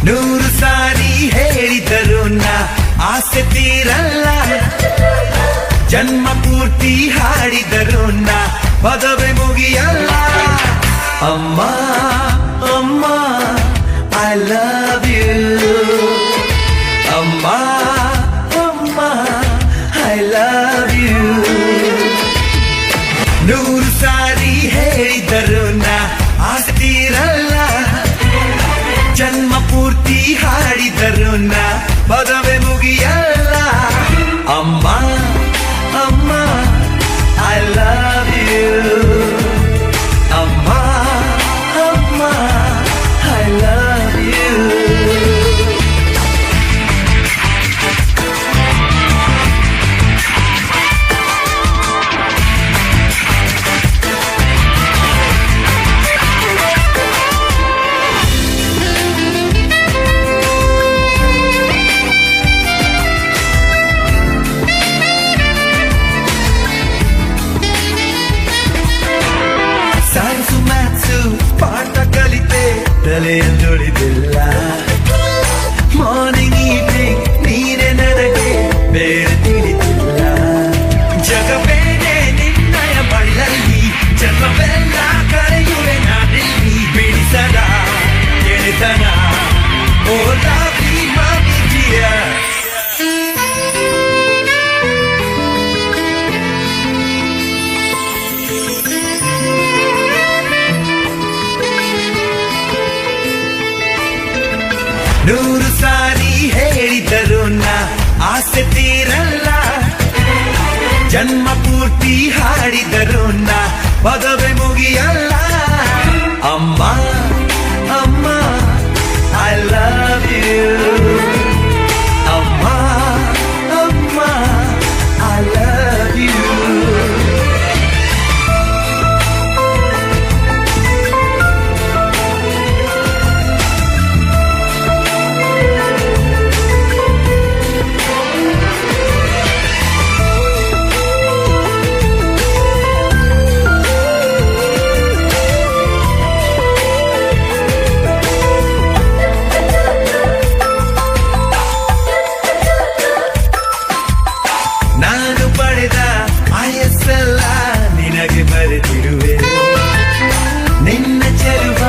ನೂರು ಸಾರಿ ಹೇಳಿದರು ನಾ ಆಸೆ ತೀರಲ್ಲ, ಜನ್ಮ ಪೂರ್ತಿ ಹಾಡಿದರು ನಾ ಪದವೇ ಮುಗಿಯಲ್ಲ. ಅಮ್ಮ ಅಮ್ಮ ಐ ಲವ್ ಯು, ಅಮ್ಮ ಅಮ್ಮ ಐ ಲವ್ ಯು. ನೂರು ಸಾರಿ ಹೇಳಿದರು ನಾ ಆಸೆ ತೀರಲ್ಲ, ಜನ್ಮ ಪೂರ್ತಿ ಹಾಡಿದರು ನಾ ಪದವೇ ಮುಗಿಯಲ್ಲ. ಅಮ್ಮ ಅಮ್ಮ ಐ ಲವ್ ಯು, ಅಮ್ಮ ಅಮ್ಮ I love you. Science maths ಪಾಠ ಕಲಿತೆ ತಲೆಯನ್ನುಳಿದಿಲ್ಲ, ಮಾರ್ನಿಂಗ್ ಈವ್ನಿಂಗ್ ನೀನೆ ನನಗೆ ಬೇರೆ ತಿಳಿದಿಲ್ಲ. ಜಗವೇನೆ ನಿನ್ನಯ ಬಳ್ಳಲ್ಲಿ, ಜನ್ಮವೆಲ್ಲ ಕರೆಯುವೆ ನಾನಿಲ್ಲಿ. ಬಿಡಿಸದ ಗೆಳೆತನ ಓ ಲವ್ಲಿ ಮಮ್ಮಿ ಡಿಯರ್. ನೂರು ಸಾರಿ ಹೇಳಿದರು ನಾ ಆಸೆ ತೀರಲ್ಲ, ಜನ್ಮ ಪೂರ್ತಿ ಹಾಡಿದರು ನಾ ಪದವೇ ಮುಗಿಯಲ್ಲ. ಅಮ್ಮ ಅಮ್ಮ ಐ ಲವ್ ಯು, ಅಮ್ಮ ಅಮ್ಮ ಐ ಲವ್ ಯು. ನಾನು ಪಡೆದ ಆಯಸ್ಸೆಲ್ಲ ನಿನಗೆ ಬರೆದಿರುವೆ, ನಿನ್ನ ಚೆಲುವ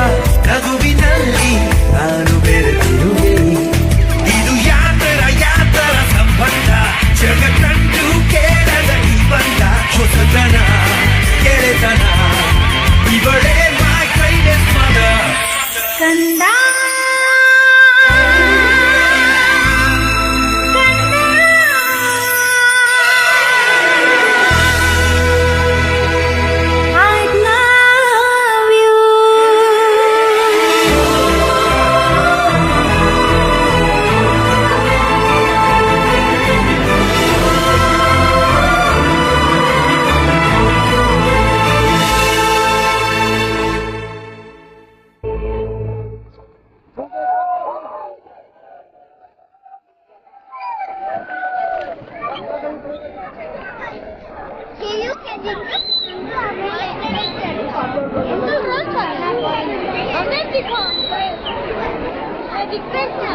ನಗುವಿನಲ್ಲಿ ನಾನು ಬೆರೆತಿರುವೆ. ಇದು ಯಾತರ ಸಂಬಂಧ, ಜಗ ಕಂಡು ಕೇಳದ ಈ ಬಂಧ. ಹೊಸತನ ಗೆಳೆತನ ಇವಳೇ ಮೈ ಕೈಲೆಸ್ ಮದ ಕಂದ Di questa